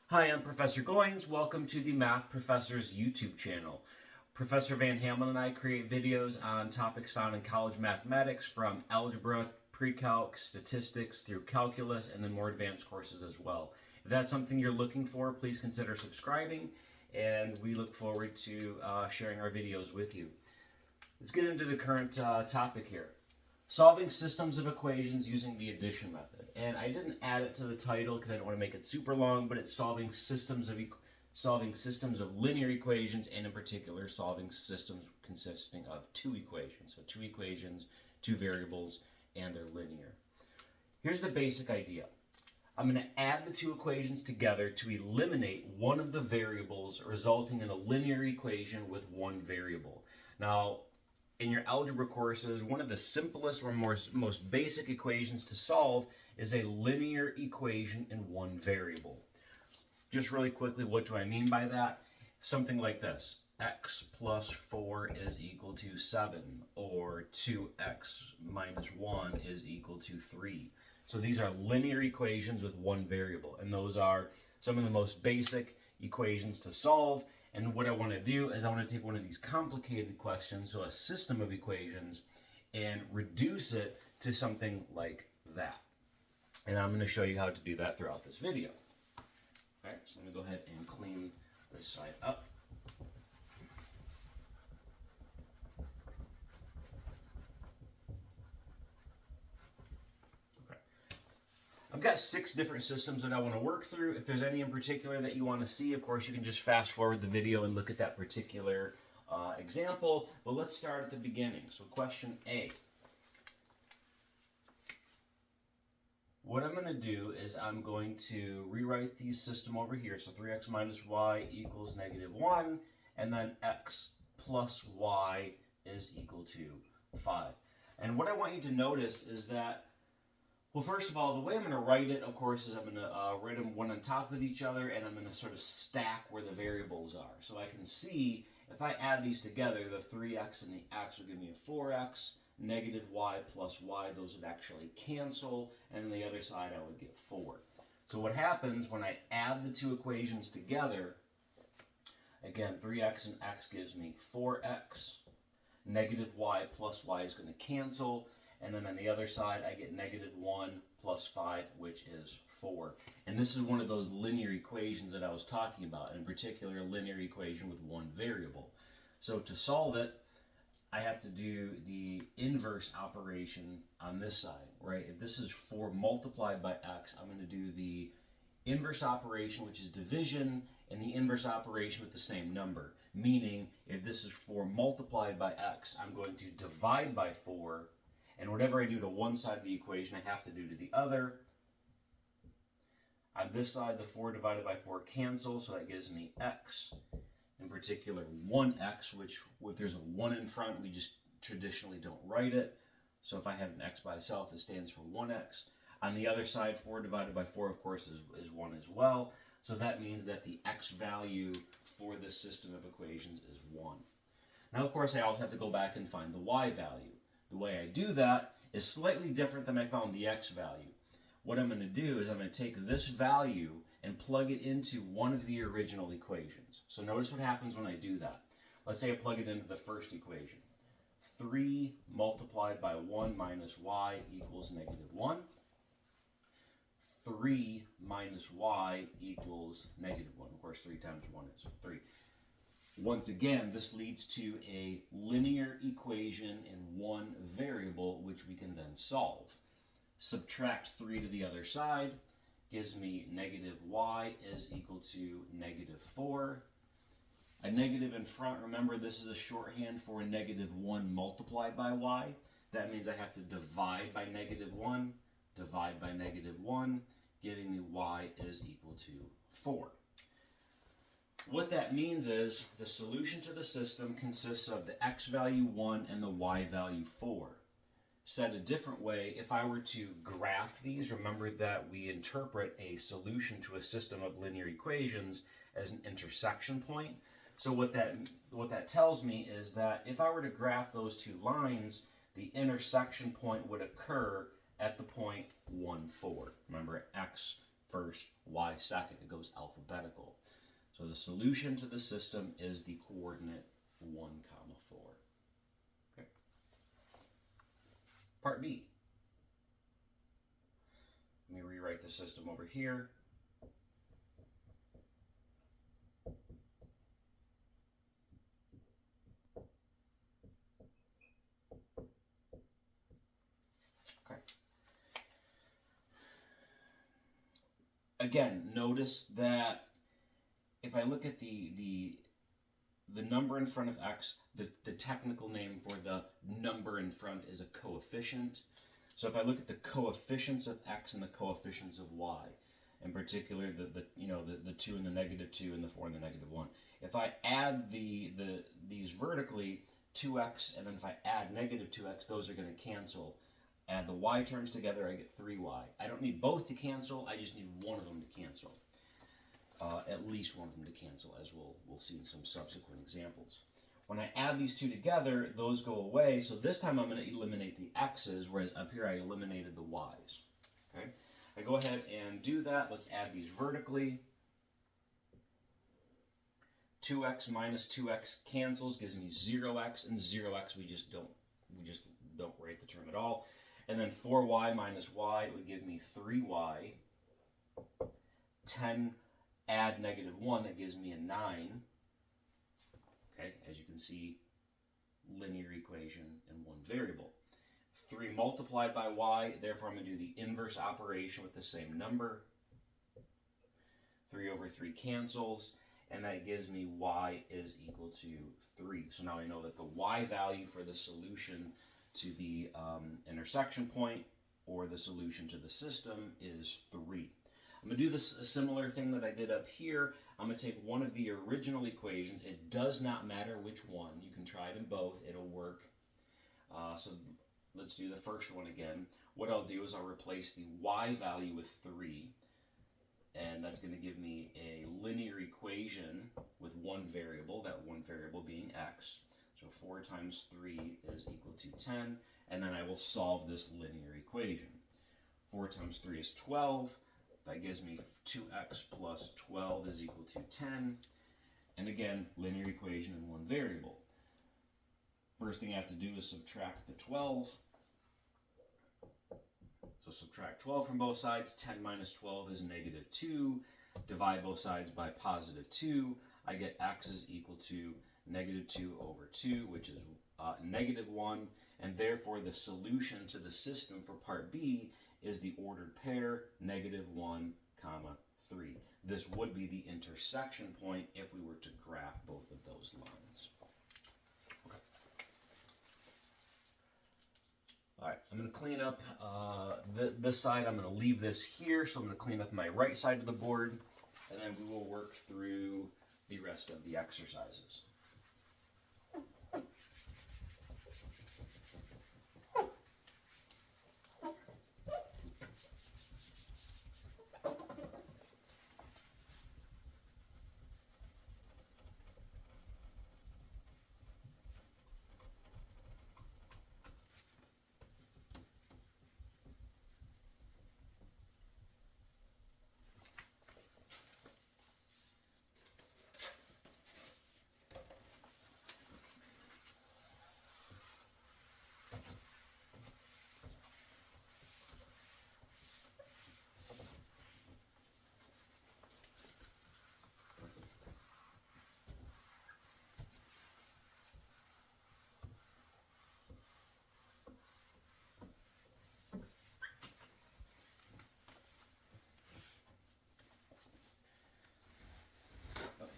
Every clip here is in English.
Hi, I'm Professor Goins. Welcome to the Math Professor's YouTube channel. Professor Van Hamlin and I create videos on topics found in college mathematics from algebra, pre-calc, statistics, through calculus, and then more advanced courses as well. If that's something you're looking for, please consider subscribing, and we look forward to sharing our videos with you. Let's get into the current topic here. Solving systems of equations using the addition method. And I didn't add it to the title because I don't want to make it super long, but it's solving systems of linear equations, and in particular solving systems consisting of two equations. So two equations, two variables, and they're linear. Here's the basic idea. I'm going to add the two equations together to eliminate one of the variables, resulting in a linear equation with one variable. Now, in your algebra courses, one of the simplest or most basic equations to solve is a linear equation in one variable. Just really quickly, what do I mean by that? Something like this. X plus 4 is equal to 7, or 2x minus 1 is equal to 3. So these are linear equations with one variable, and those are some of the most basic equations to solve. And what I want to do is I want to take one of these complicated questions, so a system of equations, and reduce it to something like that. And I'm going to show you how to do that throughout this video. All right, so let me go ahead and clean this side up. I've got 6 different systems that I want to work through. If there's any in particular that you want to see, of course, you can just fast forward the video and look at that particular example. But let's start at the beginning. So question A. What I'm going to do is I'm going to rewrite the system over here. So 3x minus y equals negative 1, and then x plus y is equal to 5. And what I want you to notice is that, well, first of all, the way I'm going to write it, of course, is I'm going to write them one on top of each other, and I'm going to sort of stack where the variables are. So I can see, if I add these together, the 3x and the x will give me a 4x, negative y plus y, those would actually cancel, and on the other side I would get 4. So what happens when I add the two equations together, again, 3x and x gives me 4x, negative y plus y is going to cancel, and then on the other side, I get negative 1 plus 5, which is 4. And this is one of those linear equations that I was talking about, in particular, a linear equation with one variable. So to solve it, I have to do the inverse operation on this side, right? If this is 4 multiplied by x, I'm going to do the inverse operation, which is division, and the inverse operation with the same number. Meaning, if this is 4 multiplied by x, I'm going to divide by 4, and whatever I do to one side of the equation, I have to do to the other. On this side, the 4 divided by 4 cancels, so that gives me x, in particular 1x, which if there's a 1 in front, we just traditionally don't write it. So if I have an x by itself, it stands for 1x. On the other side, 4 divided by 4, of course, is 1 as well. So that means that the x value for this system of equations is 1. Now, of course, I also have to go back and find the y value. The way I do that is slightly different than I found the x value. What I'm going to do is I'm going to take this value and plug it into one of the original equations. So notice what happens when I do that. Let's say I plug it into the first equation. 3 multiplied by 1 minus y equals negative 1. 3 minus y equals negative 1. Of course, 3 times 1 is 3. Once again, this leads to a linear equation in one variable, which we can then solve. Subtract 3 to the other side gives me negative y is equal to negative 4. A negative in front, remember this is a shorthand for negative 1 multiplied by y. That means I have to divide by negative 1, divide by negative 1, giving me y is equal to 4. What that means is the solution to the system consists of the x value 1 and the y value 4. Said a different way, if I were to graph these, remember that we interpret a solution to a system of linear equations as an intersection point. So what that tells me is that if I were to graph those two lines, the intersection point would occur at the point 1, 4. Remember, x first, y second. It goes alphabetical. So the solution to the system is the coordinate 1, 4. Okay. Part B. Let me rewrite the system over here. Okay. Again, notice that if I look at the number in front of x, the technical name for the number in front is a coefficient. So if I look at the coefficients of x and the coefficients of y, in particular the 2 and the -2 and the 4 and the -1, if I add these vertically, 2x, and then if I add -2x, those are going to cancel. Add the y terms together, I get 3y. I don't need both to cancel, I just need one of them to cancel. At least one of them to cancel, as we'll see in some subsequent examples. When I add these two together, those go away, so this time I'm going to eliminate the x's, whereas up here I eliminated the y's. Okay? I go ahead and do that. Let's add these vertically. 2x minus 2x cancels, gives me 0x, and 0x we just don't write the term at all. And then 4y minus y would give me 3y. 10 add -1, that gives me a 9. Okay, as you can see, linear equation in one variable. 3 multiplied by y, therefore I'm going to do the inverse operation with the same number. 3 over 3 cancels, and that gives me y is equal to 3. So now I know that the y value for the solution to the intersection point, or the solution to the system, is 3. I'm going to do a similar thing that I did up here. I'm going to take one of the original equations. It does not matter which one. You can try it in both. It'll work. So let's do the first one again. What I'll do is I'll replace the y value with 3. And that's going to give me a linear equation with one variable, that one variable being x. So 4 times 3 is equal to 10. And then I will solve this linear equation. 4 times 3 is 12. That gives me 2x plus 12 is equal to 10. And again, linear equation in one variable. First thing I have to do is subtract the 12. So subtract 12 from both sides. 10 minus 12 is -2. Divide both sides by +2. I get x is equal to -2 over 2, which is -1. And therefore, the solution to the system for part B is the ordered pair, -1, 3. This would be the intersection point if we were to graph both of those lines. Okay. All right, I'm going to clean up this side. I'm going to leave this here, so I'm going to clean up my right side of the board, and then we will work through the rest of the exercises.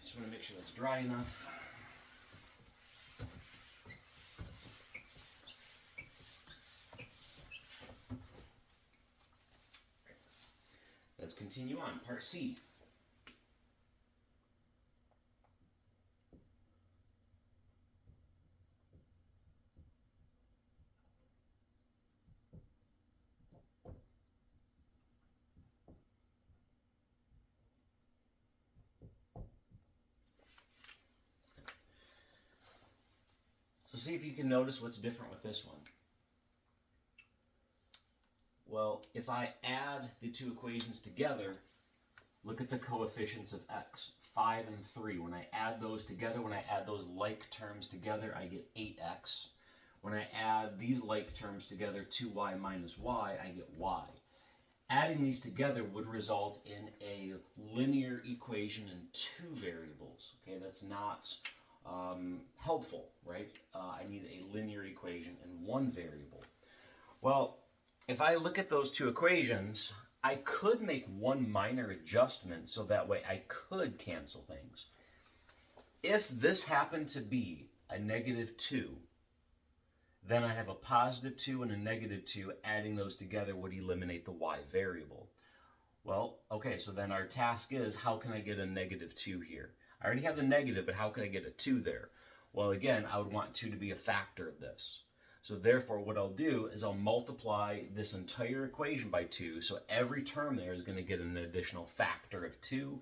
Just want to make sure that's dry enough. Let's continue on. Part C. So see if you can notice what's different with this one. Well, if I add the two equations together, Look at the coefficients of x, 5 and 3. When I add those together, when I add those like terms together, I get 8x. When I add these like terms together, 2y minus y, I get y. Adding these together would result in a linear equation in two variables. Okay, that's not helpful, right? I need a linear equation in one variable. Well, if I look at those two equations, I could make one minor adjustment so that way I could cancel things. If this happened to be a -2, then I have a +2 and a -2. Adding those together would eliminate the y variable. Well, okay, so then our task is, how can I get a -2 here? I already have the negative, but how can I get a 2 there? Well, again, I would want 2 to be a factor of this. So therefore, what I'll do is I'll multiply this entire equation by 2, so every term there is going to get an additional factor of 2.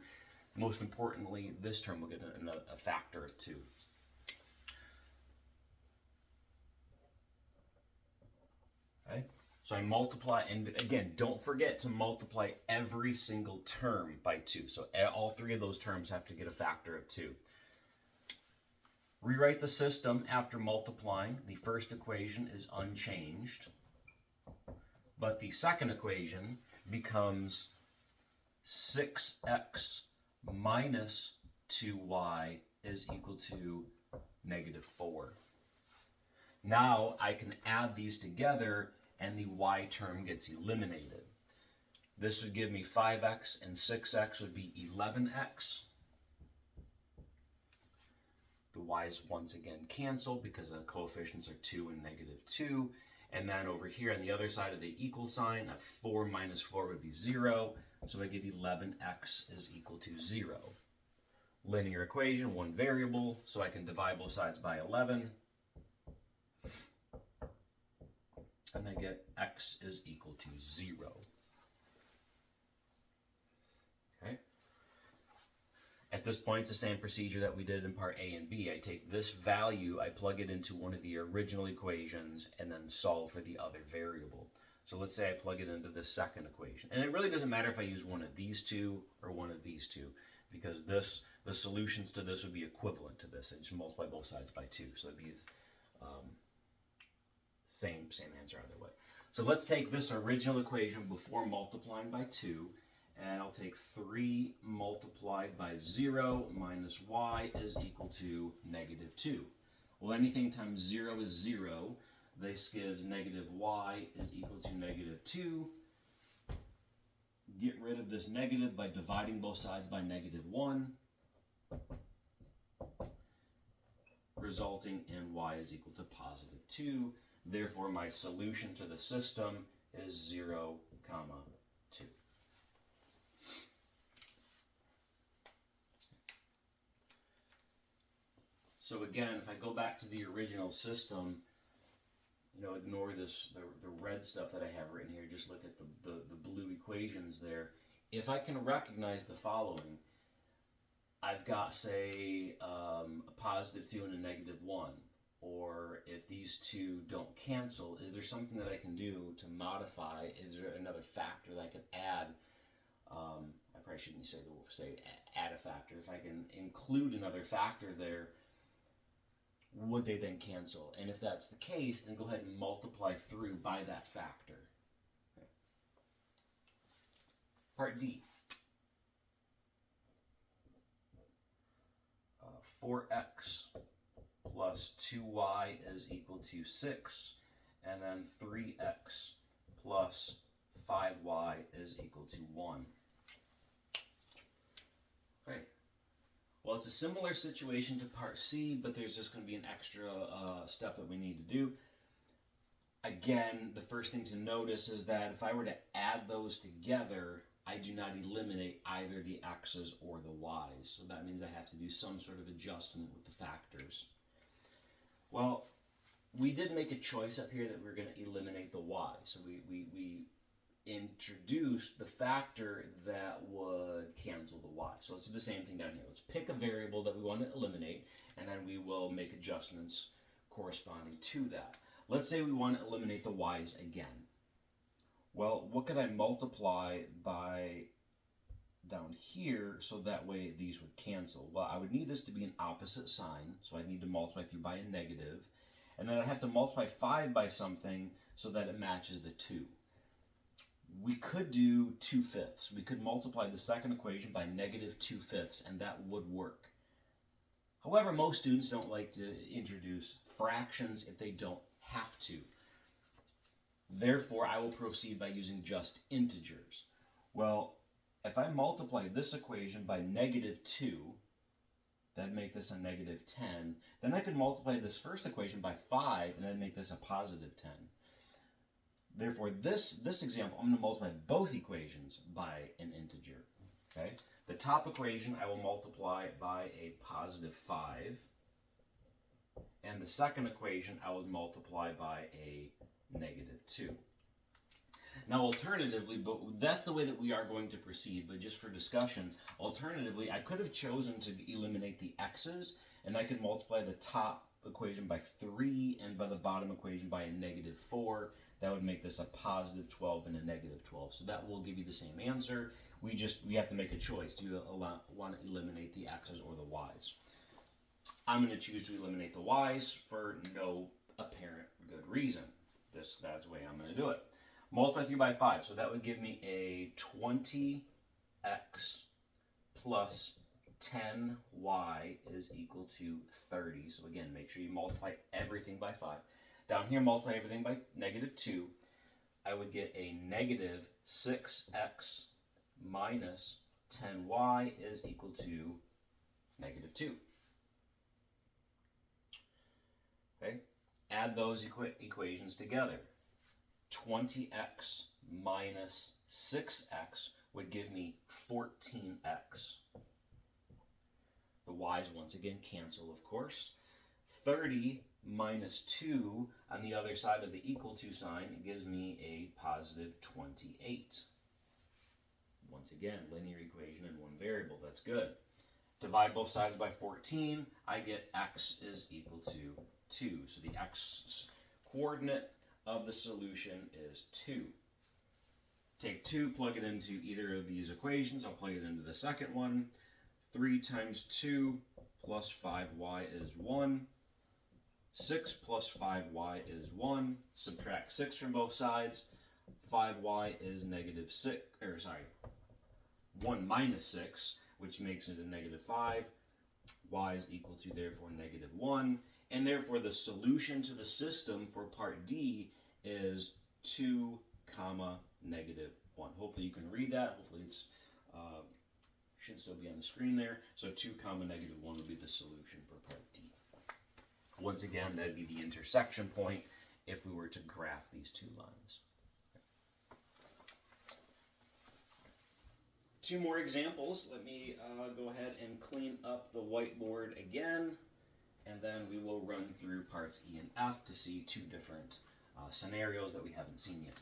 Most importantly, this term will get a factor of 2. Okay? So I multiply, and again, don't forget to multiply every single term by 2. So all three of those terms have to get a factor of 2. Rewrite the system after multiplying. The first equation is unchanged, but the second equation becomes 6x minus 2y is equal to -4. Now I can add these together and the y term gets eliminated. This would give me 5x and 6x would be 11x. The y's once again cancel because the coefficients are 2 and -2. And then over here on the other side of the equal sign, a 4 minus 4 would be 0. So I get 11x is equal to 0. Linear equation, one variable, so I can divide both sides by 11. And I get x is equal to 0. Okay. At this point, it's the same procedure that we did in part A and B. I take this value, I plug it into one of the original equations, and then solve for the other variable. So let's say I plug it into this second equation. And it really doesn't matter if I use one of these two or one of these two, because the solutions to this would be equivalent to this. I just multiply both sides by 2. So it'd be same answer either way. So let's take this original equation before multiplying by 2, and I'll take 3 multiplied by 0 minus y is equal to -2. Well, anything times 0 is 0. This gives -y is equal to -2. Get rid of this negative by dividing both sides by -1, resulting in y is equal to +2. Therefore, my solution to the system is 0, 2. So again, if I go back to the original system, ignore this, the red stuff that I have written here, just look at the blue equations there. If I can recognize the following, I've got, say, a +2 and a -1. Or if these two don't cancel, is there something that I can do to modify? Is there another factor that I can add? I probably shouldn't say add a factor. If I can include another factor there, would they then cancel? And if that's the case, then go ahead and multiply through by that factor. Okay. Part D. 4x plus 2y is equal to 6, and then 3x plus 5y is equal to 1. Okay. Well, it's a similar situation to part C, but there's just going to be an extra step that we need to do. Again, the first thing to notice is that if I were to add those together, I do not eliminate either the x's or the y's. So that means I have to do some sort of adjustment with the factors. Well, we did make a choice up here that we're going to eliminate the y. So we introduced the factor that would cancel the y. So let's do the same thing down here. Let's pick a variable that we want to eliminate, and then we will make adjustments corresponding to that. Let's say we want to eliminate the y's again. Well, what could I multiply by down down here so that way these would cancel. Well, I would need this to be an opposite sign, so I'd need to multiply through by a negative. And then I'd have to multiply 5 by something so that it matches the 2. We could do 2/5. We could multiply the second equation by negative 2/5, and that would work. However, most students don't like to introduce fractions if they don't have to. Therefore, I will proceed by using just integers. Well, if I multiply this equation by negative 2, that'd make this a negative 10. Then I could multiply this first equation by 5, and then make this a positive 10. Therefore, this example, I'm going to multiply both equations by an integer. Okay? The top equation I will multiply by a positive 5. And the second equation I would multiply by a negative 2. Now, alternatively, but that's the way that we are going to proceed, but just for discussion, alternatively, I could have chosen to eliminate the x's, and I could multiply the top equation by 3 and by the bottom equation by a negative 4. That would make this a positive 12 and a negative 12. So that will give you the same answer. We have to make a choice. Do you want to eliminate the x's or the y's? I'm going to choose to eliminate the y's for no apparent good reason. That's the way I'm going to do it. Multiply through by 5. So that would give me a 20x plus 10y is equal to 30. So again, make sure you multiply everything by 5. Down here, multiply everything by negative 2. I would get a negative 6x minus 10y is equal to negative 2. Okay, add those equations together. 20x minus 6x would give me 14x. The y's once again cancel, of course. 30 minus 2 on the other side of the equal to sign gives me a positive 28. Once again, linear equation in one variable. That's good. Divide both sides by 14. I get x is equal to 2. So the x coordinate of the solution is 2. Take 2, plug it into either of these equations. I'll plug it into the second one. 3 times 2 plus 5y is 1. 6 plus 5y is 1. Subtract 6 from both sides. 5y is negative 6, 1 minus 6, which makes it a negative 5. Y is equal to, therefore, negative 1. And therefore, the solution to the system for part D is 2 comma negative 1. Hopefully you can read that. Hopefully it's should still be on the screen there. So 2 comma negative 1 would be the solution for part D. Once again, that'd be the intersection point if we were to graph these two lines. Two more examples. Let me go ahead and clean up the whiteboard again, and then we will run through parts E and F to see two different scenarios that we haven't seen yet.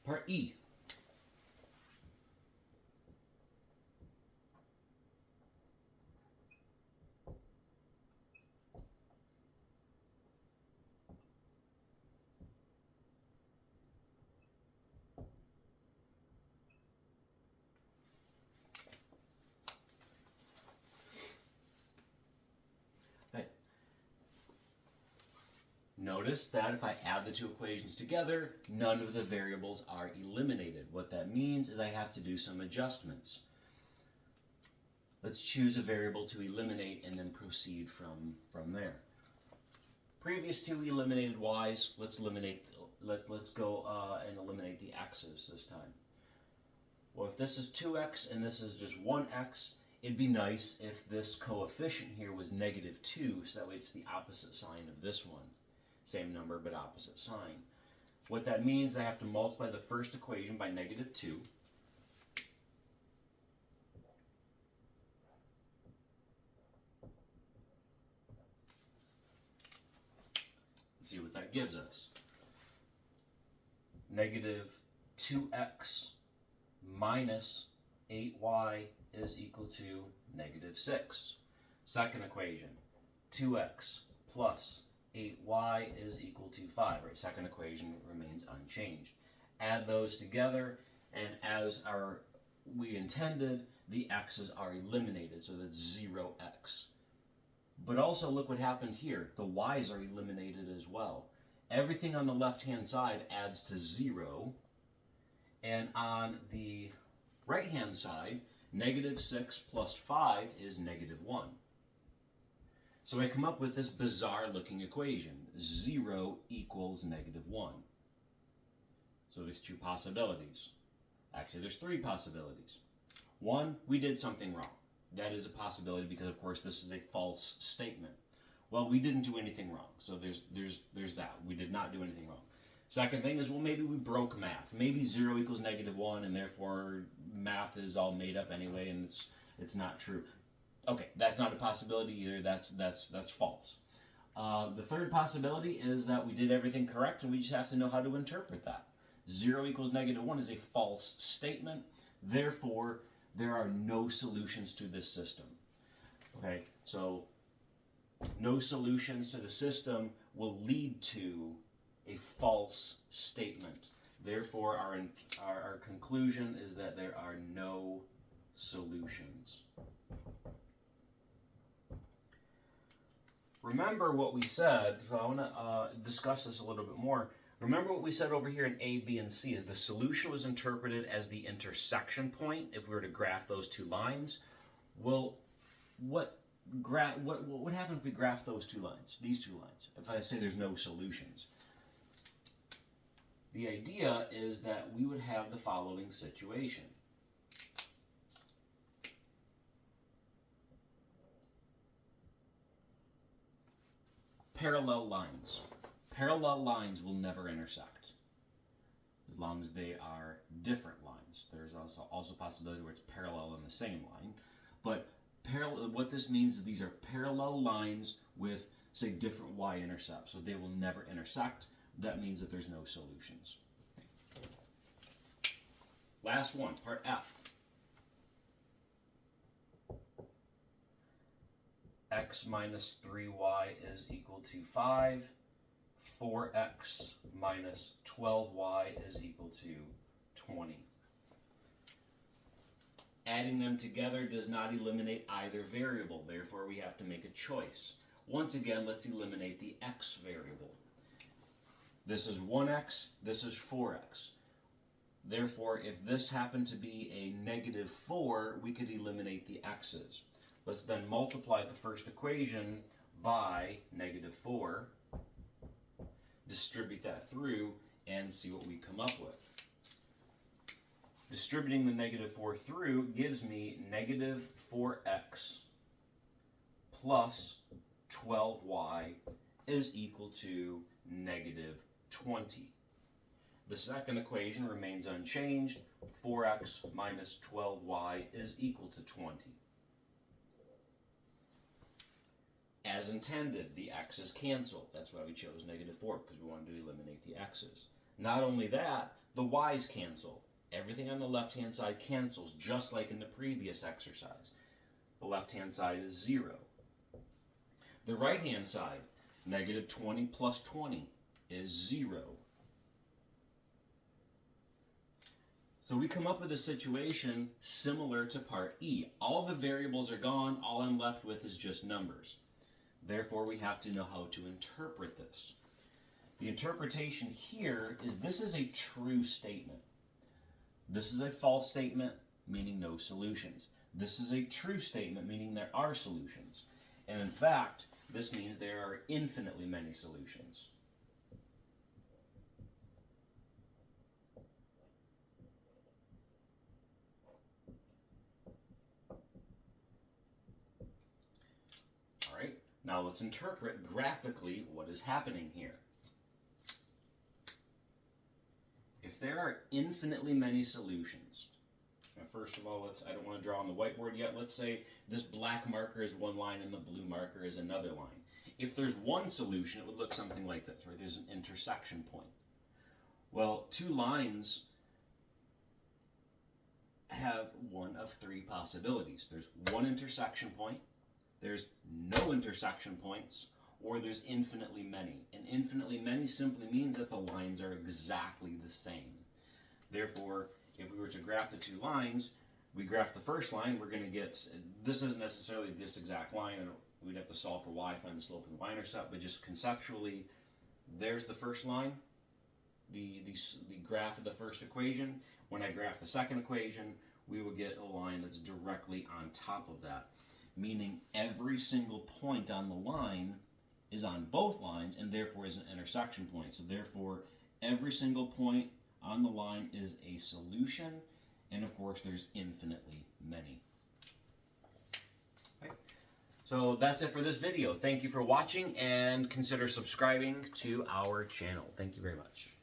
Part E. Notice that if I add the two equations together, none of the variables are eliminated. What that means is I have to do some adjustments. Let's choose a variable to eliminate and then proceed from there. Previous to eliminated y's, let's go and eliminate the x's this time. Well, if this is 2x and this is just 1x, it'd be nice if this coefficient here was -2, so that way it's the opposite sign of this one. Same number, but opposite sign. What that means, I have to multiply the first equation by -2. Let's see what that gives us. -2x minus 8y is equal to -6. Second equation, 2x plus 8y is equal to 5. Right? Second equation remains unchanged. Add those together, and as we intended, the x's are eliminated, so that's 0x. But also look what happened here. The y's are eliminated as well. Everything on the left-hand side adds to 0, and on the right-hand side, -6 plus 5 is -1. So I come up with this bizarre-looking equation. 0 equals -1. So there's two possibilities. Actually, there's three possibilities. One, we did something wrong. That is a possibility because, of course, this is a false statement. Well, we didn't do anything wrong. So there's that. We did not do anything wrong. Second thing is, well, maybe we broke math. Maybe 0 equals -1, and therefore math is all made up anyway, and it's not true. Okay, that's not a possibility either. That's false. The third possibility is that we did everything correct, and we just have to know how to interpret that. 0 equals -1 is a false statement. Therefore, there are no solutions to this system. Okay, so no solutions to the system will lead to a false statement. Therefore, our conclusion is that there are no solutions. Remember what we said, so I want to discuss this a little bit more. Remember what we said over here in A, B, and C is the solution was interpreted as the intersection point if we were to graph those two lines. Well, what happens if we graph those two lines, these two lines, if I say there's no solutions? The idea is that we would have the following situation. Parallel lines. Parallel lines will never intersect as long as they are different lines. There's also a possibility where it's parallel in the same line. But what this means is these are parallel lines with, say, different y-intercepts. So they will never intersect. That means that there's no solutions. Last one, part F. X minus 3y is equal to 5. 4x minus 12y is equal to 20. Adding them together does not eliminate either variable. Therefore, we have to make a choice. Once again, let's eliminate the x variable. This is 1x, this is 4x. Therefore, if this happened to be a -4, we could eliminate the x's. Let's then multiply the first equation by -4, distribute that through, and see what we come up with. Distributing the -4 through gives me -4x plus 12y is equal to -20. The second equation remains unchanged. 4x minus 12y is equal to 20. As intended, the x's cancel. That's why we chose -4, because we wanted to eliminate the x's. Not only that, the y's cancel. Everything on the left-hand side cancels, just like in the previous exercise. The left-hand side is 0. The right-hand side, -20 plus 20, is 0. So we come up with a situation similar to part E. All the variables are gone. All I'm left with is just numbers. Therefore, we have to know how to interpret this. The interpretation here is this is a true statement. This is a false statement, meaning no solutions. This is a true statement, meaning there are solutions. And in fact, this means there are infinitely many solutions. All right, now let's interpret graphically what is happening here. If there are infinitely many solutions, now first of all, I don't want to draw on the whiteboard yet. Let's say this black marker is one line and the blue marker is another line. If there's one solution, it would look something like this, right? There's an intersection point. Well, two lines have one of three possibilities. There's one intersection point, there's no intersection points, or there's infinitely many. And infinitely many simply means that the lines are exactly the same. Therefore, if we were to graph the two lines, we graph the first line, we're going to get, this isn't necessarily this exact line, and we'd have to solve for y, find the slope and y-intercept, but just conceptually, there's the first line, the graph of the first equation. When I graph the second equation, we will get a line that's directly on top of that, meaning every single point on the line is on both lines and therefore is an intersection point. So therefore, every single point on the line is a solution, and of course there's infinitely many. Okay. So that's it for this video. Thank you for watching, and consider subscribing to our channel. Thank you very much.